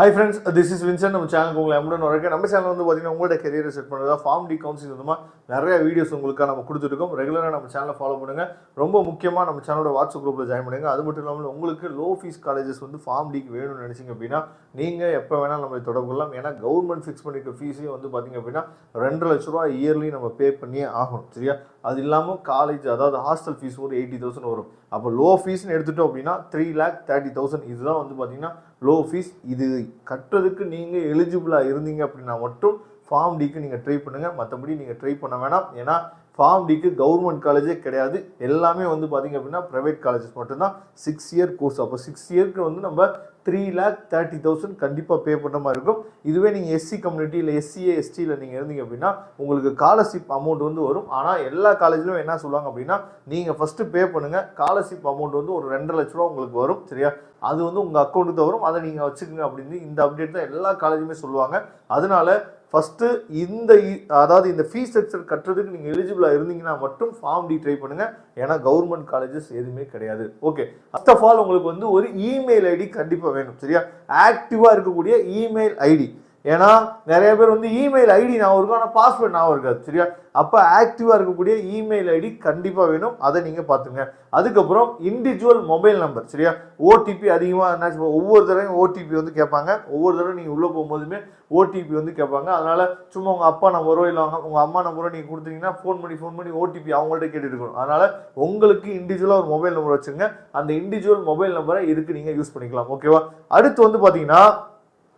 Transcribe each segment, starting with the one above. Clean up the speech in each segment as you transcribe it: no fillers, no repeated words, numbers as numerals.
Hi friends, this is Vincent. நம்ம சேனலுக்கு உங்களை அன்புடன் வரவேற்கிறேன். நம்ம சேனல் வந்து பார்த்தீங்கன்னா உங்களோட கரியரை செட் பண்ணுறதா Pharm D கவுன்சிலிங் மூலமாக நிறைய வீடியோஸ் உங்களுக்காக நம்ம கொடுத்துருக்கோம். ரெகுலராக நம்ம சேனலை ஃபாலோ பண்ணுங்கள். ரொம்ப முக்கியமாக நம்ம சேனலோட வாட்ஸ்அப் குரூப்பில் ஜாயின் பண்ணுங்கள். அது மட்டும் இல்லாமல் உங்களுக்கு லோ ஃபீஸ் காலேஜஸ் வந்து Pharm Dக்கு வேணும்னு நினச்சிங்க அப்படின்னா நீங்கள் எப்போ வேணால் நம்ம தொடர்பு கொள்ளலாம். ஏன்னா கவர்மெண்ட் ஃபிக்ஸ் பண்ணியிருக்க ஃபீஸையும் வந்து பார்த்திங்க அப்படின்னா 2.5 லட்ச ரூபா இயர்லி நம்ம பே பண்ணியே ஆகணும். சரியா? அது இல்லாமல் காலேஜ் அதாவது ஹாஸ்டல் ஃபீஸ் ஒரு 80,000 வரும். அப்போ லோ ஃபீஸ்ன்னு எடுத்துட்டோம் அப்படின்னா 3,30,000 இதுதான் வந்து பார்த்தீங்கன்னா லோ ஃபீஸ். இது கட்டுறதுக்கு நீங்கள் எலிஜிபிளாக இருந்தீங்க அப்படின்னா மட்டும் Pharm Dக்கு நீங்கள் ட்ரை பண்ணுங்கள். மற்றபடி நீங்கள் ட்ரை பண்ண வேணாம். ஏன்னா Pharm Dக்கு கவர்மெண்ட் காலேஜே கிடையாது. எல்லாமே வந்து பார்த்திங்க அப்படின்னா ப்ரைவேட் காலேஜஸ் மட்டும்தான். 6 இயர் கோர்ஸ். அப்போ 6 இயருக்கு வந்து நம்ம 3,30,000 கண்டிப்பாக பே பண்ணுற மாதிரி இருக்கும். இதுவே நீங்கள் எஸ்சி கம்யூனிட்டி இல்லை எஸ்சிஏ எஸ்டியில் நீங்கள் இருந்தீங்க அப்படின்னா உங்களுக்கு ஸ்காலர்ஷிப் அமௌண்ட் வந்து வரும். ஆனால் எல்லா காலேஜ்லையும் என்ன சொல்லுவாங்க அப்படின்னா நீங்கள் ஃபஸ்ட்டு பே பண்ணுங்கள், ஸ்காலர்ஷிப் அமௌண்ட் வந்து ஒரு 2.5 லட்ச ரூபா உங்களுக்கு வரும். சரியா? அது வந்து உங்கள் அக்கௌண்ட்டுக்கு தான் வரும். அதை நீங்கள் வச்சுக்கோங்க அப்படின்னு இந்த அப்டேட் தான் எல்லா காலேஜுமே சொல்லுவாங்க. அதனால ஃபஸ்ட்டு இந்த ஃபீஸ் ஸ்ட்ரக்சர் கட்டுறதுக்கு நீங்கள் எலிஜிபிளாக இருந்தீங்கன்னா மட்டும் Pharm D ட்ரை பண்ணுங்கள். ஏன்னா கவர்மெண்ட் காலேஜஸ் எதுவுமே கிடையாது. ஓகே, ஃபர்ஸ்ட் ஆஃப் ஆல் உங்களுக்கு வந்து ஒரு இமெயில் ஐடி கண்டிப்பாக வேணும். சரியா? ஆக்டிவாக இருக்கக்கூடிய இமெயில் ஐடி. ஏன்னா நிறைய பேர் வந்து இமெயில் ஐடி ஞாபகம் இருக்கும், ஆனால் பாஸ்வேர்ட் ஞாபகம் இருக்காது. சரியா? அப்போ ஆக்டிவாக இருக்கக்கூடிய இமெயில் ஐடி கண்டிப்பாக வேணும். அதை நீங்கள் பார்த்துங்க. அதுக்கப்புறம் இண்டிவிஜுவல் மொபைல் நம்பர். சரியா? ஓடிபி அதிகமாக என்ன ஒவ்வொரு தடவையும் ஓடிபி வந்து கேட்பாங்க. ஒவ்வொரு தடவை நீங்கள் உள்ளே போகும்போதுமே ஓடிபி வந்து கேட்பாங்க. அதனால் சும்மா உங்கள் அப்பா நம்பரோ இல்லை உங்கள் அம்மா நம்பரோ நீங்கள் கொடுத்தீங்கன்னா ஃபோன் பண்ணி ஓடிபி அவங்கள்ட்ட கேட்டுட்டு இருக்கணும். அதனால் உங்களுக்கு இண்டிவிஜுவலாக ஒரு மொபைல் நம்பர் வச்சுங்க. அந்த இண்டிவிஜுவல் மொபைல் நம்பரை இதுக்கு நீங்கள் யூஸ் பண்ணிக்கலாம். ஓகேவா? அடுத்து வந்து பார்த்தீங்கன்னா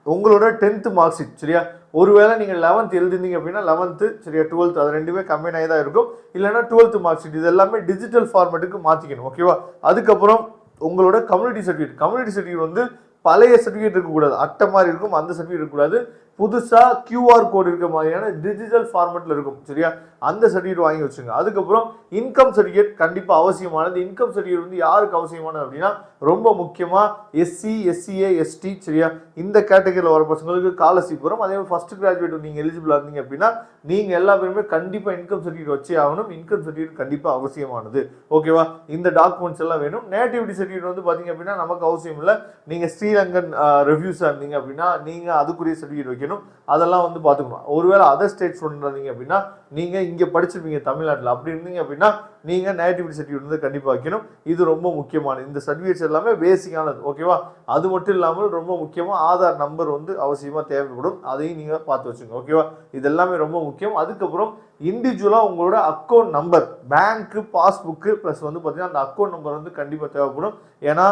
உங்களோட 10th மார்க் ஷீட். சரியா? ஒருவேளை நீங்கள் 11th எழுதிருந்தீங்க அப்படின்னா 11th, சரியா, 12th அது ரெண்டுமே கம்பைன் ஆகி தான் இருக்கும். இல்லைன்னா 12th மார்க் ஷீட் இது எல்லாமே டிஜிட்டல் ஃபார்மேட்டுக்கு மாற்றிக்கணும். ஓகேவா? அதுக்கப்புறம் உங்களோட கம்யூனிட்டி சர்டிஃபிகேட் வந்து பழைய சர்டிஃபிகேட் இருக்கக்கூடாது, அட்டை மாதிரி இருக்கும், அந்த சர்டிஃபிகேட் இருக்கக்கூடாது. புதுசாக QR கோட் இருக்க மாதிரியான டிஜிட்டல் ஃபார்மேட்டில் இருக்கும். சரியா? அந்த சர்டிஃபிகேட் வாங்கி வச்சுங்க. அதுக்கப்புறம் இன்கம் சர்டிஃபிகேட் கண்டிப்பாக அவசியமானது. இன்கம் சர்டிஃபிகேட் வந்து யாருக்கு அவசியமானது அப்படின்னா ரொம்ப முக்கியமாக எஸ்சி, எஸ்சிஏ, எஸ்டி, சரியா, இந்த கேட்டகரியில் வர பசங்களுக்கு ஸ்காலர்ஷிப் வரும். அதே மாதிரி ஃபர்ஸ்ட் கிராஜுவேட் நீங்கள் எலிஜிபிளாக இருந்தீங்க அப்படின்னா நீங்கள் எல்லா பேருமே கண்டிப்பாக இன்கம் சர்டிஃபிகேட் வச்சே ஆகணும். இன்கம் சர்டிஃபிகேட் கண்டிப்பாக அவசியமானது. ஓகேவா? இந்த டாக்குமெண்ட்ஸ் எல்லாம் வேணும். நேட்டிவிட்டி சர்டிஃபிகேட் வந்து பார்த்தீங்க அப்படின்னா நமக்கு அவசியம் இல்லை. நீங்கள் ஸ்ரீலங்கன் ரெவ்யூஸாக இருந்தீங்க அப்படின்னா நீங்கள் அதுக்குரிய சர்டிஃபிகேட் வைக்கணும். அதெல்லாம் வந்து பார்த்துக்கணும். ஒருவேளை அதர் ஸ்டேட் ஸ்டூடெண்ட் இருந்தீங்க அப்படின்னா நீங்கள் இங்கே படிச்சிருப்பீங்க தமிழ்நாட்டில், அப்படி இருந்தீங்க அப்படின்னா நீங்கள் நேட்டிவிட்டி சர்டிஃபிகேட் வந்து கண்டிப்பாக வைக்கணும். இது ரொம்ப முக்கியமானது. இந்த சர்டிஃபிகேட்ஸ் எல்லாமே பேசிக்கானது. ஓகேவா? அது மட்டும் இல்லாமல் ரொம்ப முக்கியமாக ஆதார் நம்பர் வந்து அவசியமாக தேவைப்படும். அதையும் நீங்கள் பார்த்து வச்சுங்க. ஓகேவா? இது எல்லாமே ரொம்ப முக்கியம். அதுக்கப்புறம் இண்டிவிஜுவலாக உங்களோட அக்கௌண்ட் நம்பர், பேங்க்கு, பாஸ்புக்கு ப்ளஸ் வந்து பார்த்தீங்கன்னா அந்த அக்கௌண்ட் நம்பர் வந்து கண்டிப்பாக தேவைப்படும். ஏன்னா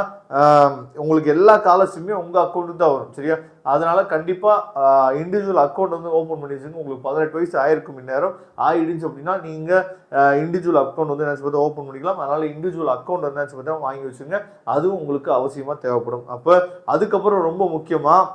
உங்களுக்கு எல்லா ஸ்காலர்ஷிப்புமே உங்கள் அக்கௌண்ட்டுக்கு தான் வரும். சரியா? அதனால கண்டிப்பாக இண்டிவிஜுவல் அக்கௌண்ட் வந்து ஓப்பன் பண்ணி வச்சுங்க. உங்களுக்கு 18 வயசு ஆயிருக்கும் இந்நேரம் ஆயிடுச்சு அப்படின்னா நீங்கள் இண்டிவிஜுவல் அக்கௌண்ட் வந்து என்ன ஓப்பன் பண்ணிக்கலாம். அதனால இண்டிவிஜுவல் அக்கௌண்ட் வந்து என்ன வாங்கி வச்சுங்க. அதுவும் உங்களுக்கு அவசியமாக தேவைப்படும். அப்போ அதுக்கப்புறம் ரொம்ப முக்கியமாக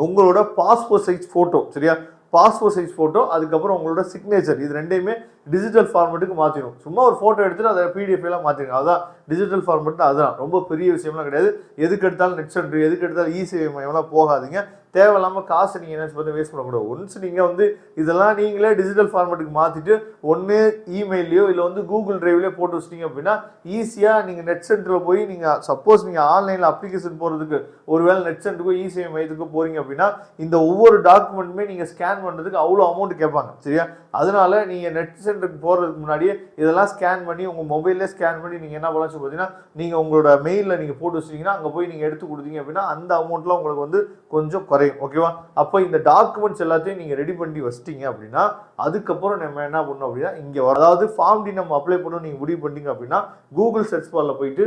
உங்களோட பாஸ்போர்ட் சைஸ் ஃபோட்டோ. சரியா? பாஸ்போர்ட் சைஸ் ஃபோட்டோ, அதுக்கப்புறம் உங்களோட சிக்னேச்சர், இது ரெண்டையுமே டிஜிட்டல் ஃபார்மேட்டுக்கு மாற்றிடும். சும்மா ஒரு ஃபோட்டோ எடுத்துகிட்டு அதை PDF எல்லாம் மாற்றிடும். அதுதான் டிஜிட்டல் ஃபார்மேட். அதுதான் ரொம்ப பெரிய விஷயம்லாம் கிடையாது. எதுக்கு எடுத்தாலும் நெட் சென்டர், எதுக்கு எடுத்தாலும் இசேவை மையம்லாம் போகாதீங்க. தேவையில்லாமல் காசு நீங்கள் என்ன பண்ணி வேஸ்ட் பண்ணக்கூடாது. ஒன்ஸ் நீங்கள் வந்து இதெல்லாம் நீங்களே டிஜிட்டல் ஃபார்மேட்டுக்கு மாற்றிட்டு ஒன்று இமெயிலையோ இல்லை வந்து கூகுள் டிரைவ்லேயோ போட்டு வச்சிட்டிங்க அப்படின்னா ஈஸியாக நீங்கள் நெட் சென்டரில் போய் நீங்கள் சப்போஸ் நீங்கள் ஆன்லைனில் அப்ளிகேஷன் போகிறதுக்கு ஒருவேளை நெட் சென்டருக்கோ இசேவை மையத்துக்கோ போகிறீங்க அப்படின்னா இந்த ஒவ்வொரு டாக்குமெண்ட்டுமே நீங்கள் ஸ்கேன் பண்ணுறதுக்கு அவ்வளோ அமௌண்ட் கேட்பாங்க. சரியா? அதனால நீங்கள் நெட் சென்டருக்கு போகிறதுக்கு முன்னாடியே இதெல்லாம் ஸ்கேன் பண்ணி உங்கள் மொபைல்லே ஸ்கேன் பண்ணி நீங்கள் என்ன பண்ணலாம் பார்த்தீங்கன்னா நீங்கள் உங்களோட மெயிலில் நீங்கள் போட்டு வச்சிட்டிங்கன்னா அங்கே போய் நீங்கள் எடுத்து கொடுத்தீங்க அப்படின்னா அந்த அமௌண்ட்லாம் உங்களுக்கு வந்து கொஞ்சம் குறையும். ஓகேவா? அப்போ இந்த டாக்குமெண்ட்ஸ் எல்லாத்தையும் நீங்கள் ரெடி பண்ணி வச்சிட்டீங்க அப்படின்னா அதுக்கப்புறம் நம்ம என்ன பண்ணணும் அப்படின்னா இங்கே அதாவது Pharm D நம்ம அப்ளை பண்ணணும் நீங்கள் முடிவு பண்ணிட்டீங்க அப்படின்னா கூகுள் சர்ச் பாரில் போயிட்டு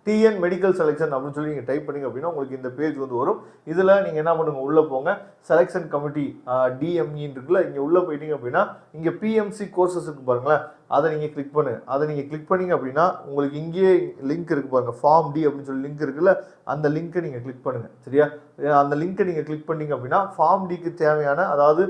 TN மெடிக்கல் செலெக்ஷன் அப்படின்னு சொல்லி நீங்கள் டைப் பண்ணிங்க அப்படின்னா உங்களுக்கு இந்த பேஜ் வந்து வரும். இதில் நீங்கள் என்ன பண்ணுங்க, உள்ளே போங்க, செலெக்ஷன் கமிட்டி DME இருக்குல்ல, இங்கே உள்ளே போயிட்டீங்க அப்படின்னா இங்கே PMC கோர்சஸ் இருக்கு பாருங்களேன், அதை நீங்கள் கிளிக் பண்ணுங்க. அதை நீங்கள் கிளிக் பண்ணிங்க அப்படின்னா உங்களுக்கு இங்கேயே லிங்க் இருக்குது பாருங்கள், Pharm D அப்படின்னு சொல்லி லிங்க் இருக்குல்ல, அந்த லிங்க்கை நீங்கள் கிளிக் பண்ணுங்கள். சரியா? அந்த லிங்க்கை நீங்கள் கிளிக் பண்ணிங்க அப்படின்னா Pharm Dக்கு தேவையான அதாவது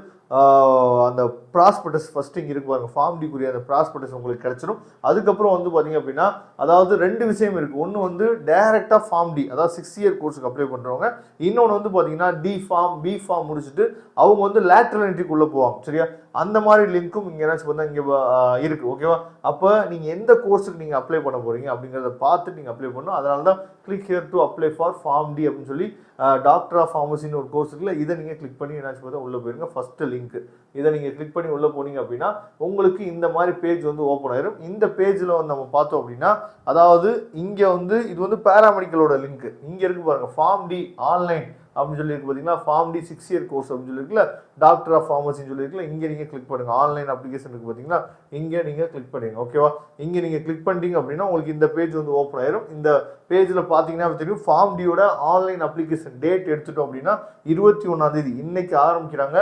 அந்த ப்ராஸ்பெக்டஸ் ஃபஸ்ட்டு இங்கே இருக்கு பாருங்கள், Pharm Dக்குரிய அந்த ப்ராஸ்பெக்டஸ் உங்களுக்கு கிடைச்சிடும். அதுக்கப்புறம் வந்து பார்த்தீங்க அப்படின்னா அதாவது 2 விஷயம் இருக்குது. ஒன்று வந்து டைரெக்டாக Pharm D அதாவது 6 இயர் கோர்ஸுக்கு அப்ளை பண்ணுறவங்க, இன்னொன்று வந்து பார்த்தீங்கன்னா D Pharm B Pharm முடிச்சுட்டு அவங்க வந்து லேட்ரல் என்ட்ரிக்குள்ளே போவாங்க. சரியா? அந்த மாதிரி லிங்க்கும் இங்கே என்ன பண்ணால் இங்கே இருக்குது. ஓகேவா? அப்போ நீங்கள் எந்த கோர்ஸுக்கு நீங்கள் அப்ளை பண்ண போகிறீங்க அப்படிங்கிறத பார்த்துட்டு நீங்கள் அப்ளை பண்ணணும். அதனால தான் click here to apply for form D அப்படின்னு சொல்லி டாக்டர் ஆஃப் ஃபார்மசின்னு ஒரு கோர்ஸ் இருக்குல்ல, இதை நீங்கள் கிளிக் பண்ணி என்னாச்சு பார்த்தா உள்ளே போயிருங்க. ஃபஸ்ட்டு லிங்க் இதை நீங்கள் கிளிக் பண்ணி உள்ளே போனீங்க அப்படின்னா உங்களுக்கு இந்த மாதிரி பேஜ் வந்து ஓப்பன் ஆயிரும். இந்த பேஜில் வந்து நம்ம பார்த்தோம் அப்படின்னா அதாவது இங்கே வந்து இது வந்து பேராமெடிக்கலோட லிங்க் இங்கே இருக்கு பாருங்க, ஃபார்ம் டி ஆன்லைன் அப்படின்னு சொல்லி இருக்கு பார்த்தீங்கன்னா, ஃபார்ம் டி 6 இயர் கோர்ஸ் அப்படின்னு சொல்லியிருக்குல்ல, டாக்டர் ஆஃப் ஃபார்மசின்னு சொல்லியிருக்குல்ல, இங்கே நீங்கள் கிளிக் பண்ணுங்கள். ஆன்லைன் அப்ளிகேஷன் இருக்குது பார்த்தீங்களா, இங்கே நீங்கள் கிளிக் பண்ணுங்க. ஓகேவா? இங்கே நீங்கள் கிளிக் பண்ணிட்டீங்க அப்படின்னா உங்களுக்கு இந்த பேஜ் வந்து ஓப்பன் ஆயிரும். இந்த பேஜில் பார்த்தீங்கன்னா தெரியும் ஃபார்ம் டியோட ஆன்லைன் அப்ளிகேஷன் டேட் எடுத்துட்டோம் அப்படின்னா 21ஆம் தேதி இன்னைக்கு ஆரம்பிக்கிறாங்க.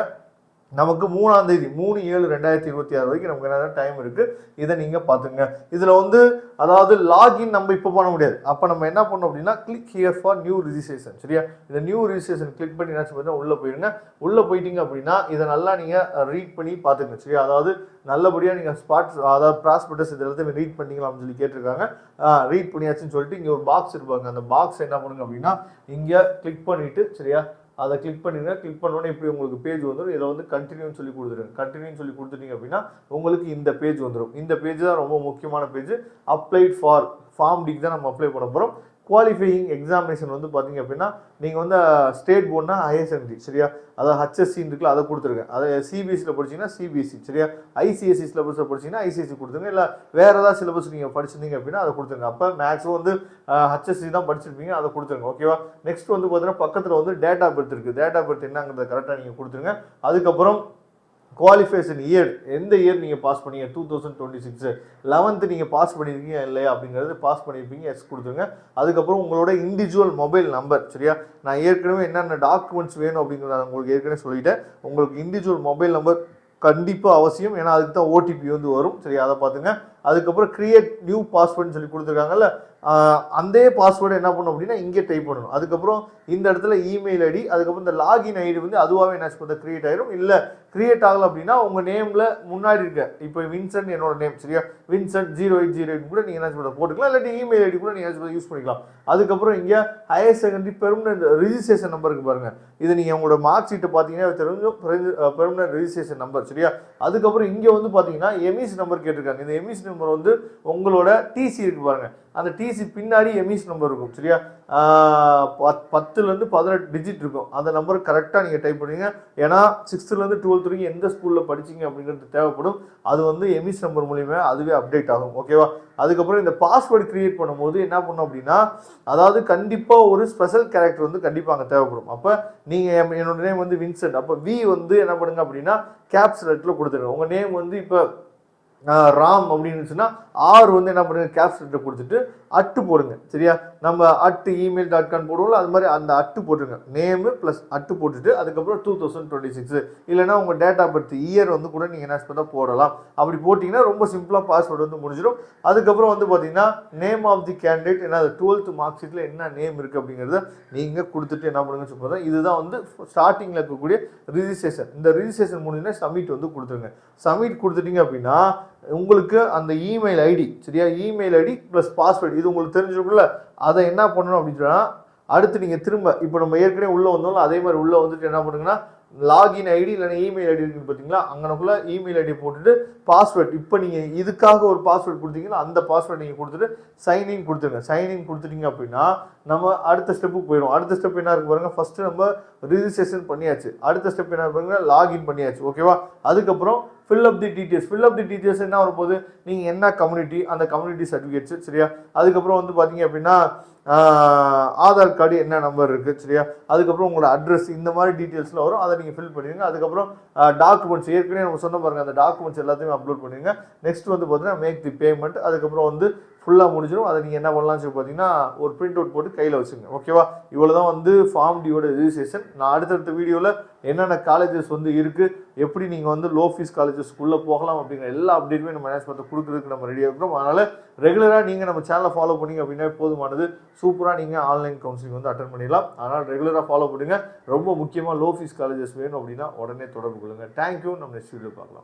நமக்கு 3ஆம் தேதி 3/7/2026 வரைக்கும் நமக்கு என்ன டைம் இருக்குது. இதை நீங்கள் பார்த்துங்க. இதில் வந்து அதாவது லாகின் நம்ம இப்போ பண்ண முடியாது. அப்போ நம்ம என்ன பண்ணோம் அப்படின்னா click here for new registration. சரியா? இந்த நியூ ரிஜிஸ்ட்ரேஷன் கிளிக் பண்ணி என்ன பார்த்தீங்கன்னா உள்ளே போயிடுங்க. உள்ளே போயிட்டீங்க அப்படின்னா இதை நல்லா நீங்கள் ரீட் பண்ணி பார்த்துங்க. சரியா? அதாவது நல்லபடியாக நீங்கள் அதாவது ப்ராஸ்பெக்டஸ் இது எல்லாத்தையும் ரீட் பண்ணிக்கலாம் அப்படின்னு சொல்லி கேட்டிருக்காங்க. ரீட் பண்ணியாச்சுன்னு சொல்லிட்டு இங்கே ஒரு பாக்ஸ் இருப்பாங்க. அந்த பாக்ஸ் என்ன பண்ணுங்க அப்படின்னா இங்கே கிளிக் பண்ணிவிட்டு, சரியா, அதை கிளிக் பண்ணிடுங்க. கிளிக் பண்ணோன்னே இப்படி உங்களுக்கு பேஜ் வந்துடும். இதில் வந்து கண்டினியூன்னு சொல்லி கொடுத்துருங்க. கண்டினியூன்னு சொல்லி கொடுத்துட்டீங்க அப்படின்னா உங்களுக்கு இந்த பேஜ் வந்துடும். இந்த பேஜ் தான் ரொம்ப முக்கியமான பேஜ். அப்ளைட் ஃபார் ஃபார்ம் டிக்கு தான் நம்ம அப்ளை பண்ண போகிறோம். குவாலிஃபையிங் எக்ஸாமினேஷன் வந்து பார்த்தீங்க அப்படின்னா நீங்கள் வந்து ஸ்டேட் போர்ட்னா ஹையர் செகண்டரி. சரியா? அதாவது ஹச்எஸ்சின்னு இருக்குல்ல, அதை கொடுத்துருங்க. அதை சிபிஎஸ்சியில் படிச்சிங்கன்னா சிபிஎஸ்சி. சரியா? ஐசிஎஸ்சி சிலபஸில் படிச்சிங்கன்னா ஐசிஎஸ்சி கொடுத்துருங்க. இல்லை வேறு ஏதாவது சிலபஸ் நீங்கள் படிச்சிருந்தீங்க அப்படின்னா அதை கொடுத்துருங்க. அப்போ மேக்ஸும் வந்து ஹச்எஸ்சி தான் படிச்சிருப்பீங்க, அதை கொடுத்துருங்க. ஓகேவா? நெக்ஸ்ட் வந்து பார்த்தீங்கன்னா பக்கத்தில் வந்து டேட் ஆஃப் பர்த் இருக்குது. டேட் ஆஃப் பர்த் என்னங்கிறத கரெக்டாக நீங்கள் கொடுத்துருங்க. அதுக்கப்புறம் குவாலிஃபிகேஷன் இயர், எந்த இயர் நீங்கள் பாஸ் பண்ணீங்க, 2026 11th நீங்கள் பாஸ் பண்ணியிருக்கீங்க இல்லையா அப்படிங்கிறது பாஸ் பண்ணியிருப்பீங்க, எஸ் கொடுத்துருங்க. அதுக்கப்புறம் உங்களோட இண்டிவிஜுவல் மொபைல் நம்பர். சரியா? நான் ஏற்கனவே என்னென்ன டாக்குமெண்ட்ஸ் வேணும் அப்படிங்கிறத உங்களுக்கு ஏற்கனவே சொல்லிட்டேன். உங்களுக்கு இண்டிவிஜுவல் மொபைல் நம்பர் கண்டிப்பாக அவசியம். ஏன்னா அதுக்கு தான் ஓடிபி வந்து வரும். சரியா? அதை பார்த்துங்க. அதுக்கப்புறம் கிரியேட் நியூ பாஸ்வேர்டுன்னு சொல்லி கொடுத்துருக்காங்கல்ல, அந்த பாஸ்வேர்டு என்ன பண்ணணும் அப்படின்னா இங்கே டைப் பண்ணணும். அதுக்கப்புறம் இந்த இடத்துல இமெயில் ஐடி, அதுக்கப்புறம் இந்த லாகின் ஐடி வந்து அதுவாகவே என்ன கிரியேட் ஆயிரும். இல்லை கிரியேட் ஆகலை அப்படின்னா உங்கள் நேமில் முன்னாடி இருக்க இப்போ வின்சென்ட் என்னோட நேம். சரியா? வின்சென்ட் 0808 கூட நீங்கள் என்ன போட்டுக்கலாம். இல்லாட்டி இமெயில் ஐடி கூட நீங்கள் யூஸ் பண்ணிக்கலாம். அதுக்கப்புறம் இங்கே ஹையர் செகண்டரி பெர்மனன்ட் ரிஜிஸ்ட்ரேஷன் நம்பருக்கு பாருங்கள். இது நீங்கள் உங்களோட மார்க் ஷீட்டை பார்த்தீங்கன்னா தெரிஞ்சு பெர்மனன்ட் ரிஜிஸ்ட்ரேஷன் நம்பர். சரியா? அதுக்கப்புறம் இங்கே வந்து பார்த்தீங்கன்னா எமிஸ் நம்பர் கேட்டிருக்காங்க. இந்த எமிஸ் நம்பர் வந்து உங்களோட டிசி இருக்கு பாருங்க, அந்த டிசி பின்னாடி எமிஸ் நம்பர் இருக்கும். சரியா? 10லேருந்து 18 டிஜிட் இருக்கும். அந்த நம்பர் கரெக்டாக நீங்கள் டைப் பண்ணுவீங்க. ஏன்னா 6லேருந்து 12 வரைக்கும் எந்த ஸ்கூலில் படிச்சிங்க அப்படிங்கிறது தேவைப்படும். அது வந்து எமிஸ் நம்பர் மூலியமாக அதுவே அப்டேட் ஆகும். ஓகேவா? அதுக்கப்புறம் இந்த பாஸ்வேர்டு கிரியேட் பண்ணும்போது என்ன பண்ணணும் அப்படின்னா அதாவது கண்டிப்பாக ஒரு ஸ்பெஷல் கேரக்டர் வந்து கண்டிப்பாக அங்கே தேவைப்படும். அப்போ நீங்கள் என்னோட நேம் வந்து வின்சென்ட், அப்போ வி வந்து என்ன பண்ணுங்க அப்படின்னா கேப்ஸ் லெட்டரில் கொடுத்துருங்க. உங்கள் நேம் வந்து இப்போ ராம் அப்படின்னு சொன்னால் ஆர் வந்து என்ன பண்ணுங்க கேப்ஸ் லெட்டர் கொடுத்துட்டு அட்டு போடுங்க. சரியா? நம்ம @email.com போடுவோம்ல, அது மாதிரி அந்த அட்டு போட்டுருங்க. நேமு ப்ளஸ் அட்டு போட்டுட்டு அதுக்கப்புறம் 2026 இல்லைனா உங்கள் டேட் ஆஃப் பர்த் இயர் வந்து கூட நீங்கள் என்ன பண்ணால் போடலாம். அப்படி போட்டிங்கன்னா ரொம்ப சிம்பிளாக பாஸ்வேர்டு வந்து முடிஞ்சிடும். அதுக்கப்புறம் வந்து பார்த்தீங்கன்னா நேம் ஆஃப் தி கேண்டிடேட், ஏன்னா 12th மார்க் ஷீட்டில் என்ன நேம் இருக்குது அப்படிங்கிறத நீங்கள் கொடுத்துட்டு என்ன பண்ணுங்க சொல்லுங்கள். இதுதான் வந்து ஸ்டார்டிங்கில் இருக்கக்கூடிய ரிஜிஸ்ட்ரேஷன். இந்த ரிஜிஸ்ட்ரேஷன் முடிஞ்சுன்னா சப்மிட் வந்து கொடுத்துருங்க. சப்மிட் கொடுத்துட்டீங்க அப்படின்னா உங்களுக்கு அந்த இமெயில் ஐடி, சரியா, இமெயில் ஐடி ப்ளஸ் பாஸ்வேர்டு இது உங்களுக்கு தெரிஞ்சிருக்குல்ல, அதை என்ன பண்ணணும் அப்படின்னா அடுத்து நீங்கள் திரும்ப இப்போ நம்ம ஏற்கனவே உள்ளே வந்தோம்ல அதே மாதிரி உள்ளே வந்துட்டு என்ன பண்ணுங்கன்னா லாகின் ஐடி இல்லைன்னா இமெயில் ஐடி இருக்குன்னு பார்த்தீங்களா, அங்கனக்குள்ளே இமெயில் ஐடி போட்டுட்டு பாஸ்வேர்டு இப்போ நீங்கள் இதுக்காக ஒரு பாஸ்வேர்டு கொடுத்தீங்கன்னா அந்த பாஸ்வேர்டு நீங்கள் கொடுத்துட்டு சைன்இன் கொடுத்துருங்க. சைன்இன் கொடுத்துட்டீங்க அப்படின்னா நம்ம அடுத்த ஸ்டெப்புக்கு போயிடும். அடுத்த ஸ்டெப் என்ன இருக்கு பாருங்க, ஃபர்ஸ்ட் நம்ம ரிஜிஸ்ட்ரேஷன் பண்ணியாச்சு. அடுத்த ஸ்டெப் என்ன பாருங்க, லாகின் பண்ணியாச்சு. ஓகேவா? அதுக்கப்புறம் ஃபில் அப் தி டீட்டெயில்ஸ். ஃபில் அப் தி டீட்டெயில்ஸ் என்ன வரும்போது நீங்கள் என்ன கம்யூனிட்டி, அந்த கம்யூனிட்டி சர்டிஃபிகேட்ஸ். சரியா? அதுக்கப்புறம் வந்து பார்த்தீங்க அப்படின்னா ஆதார் கார்டு என்ன நம்பர் இருக்குது. சரியா? அதுக்கப்புறம் உங்களோட அட்ரஸ், இந்த மாதிரி டீட்டெயில்ஸ்லாம் வரும். அதை நீங்கள் ஃபில் பண்ணிடுங்க. அதுக்கப்புறம் டாக்குமெண்ட்ஸ் ஏற்கனவே நம்ம சொன்ன பாருங்க, அந்த டாக்குமெண்ட்ஸ் எல்லாத்தையும் அப்லோட் பண்ணிடுங்க. நெக்ஸ்ட் வந்து பார்த்தீங்கன்னா மேக் தி பேமெண்ட். அதுக்கப்புறம் வந்து ஃபுல்லாக முடிஞ்சிடும். அதை நீங்கள் என்ன பண்ணலாம்னு சொல்லி பார்த்தீங்கன்னா ஒரு பிரிண்ட் அவுட் போட்டு கையில் வச்சுங்க. ஓகேவா? இவ்வளோ தான் வந்து ஃபார்ம் டியோட ரிஜிஸ்ட்ரேஷன். நான் அடுத்தடுத்த வீடியோவில் என்னென்ன காலேஜஸ் வந்து இருக்குது, எப்படி நீங்கள் வந்து லோ ஃபீஸ் காலேஜஸ்க்குள்ளே போகலாம் அப்படிங்கிற எல்லா அப்டேட்டுமே நம்ம மேனேஜ்மெண்ட் கொடுக்குறதுக்கு நம்ம ரெடியாக இருக்கிறோம். அதனால் ரெகுலராக நீங்கள் நம்ம சேனலை ஃபாலோ பண்ணிங்க அப்படின்னா போதுமானது. சூப்பராக நீங்கள் ஆன்லைன் கவுன்சிலிங் வந்து அட்டன் பண்ணிடலாம். அதனால் ரெகுலராக ஃபாலோ பண்ணுங்கள். ரொம்ப முக்கியமாக லோ ஃபீஸ் காலேஜஸ் வேணும் அப்படின்னா உடனே தொடர்பு கொள்ளுங்கள். தேங்க்யூ. நம்ம நெக்ஸ்ட் வீடியோ பார்க்கலாம்.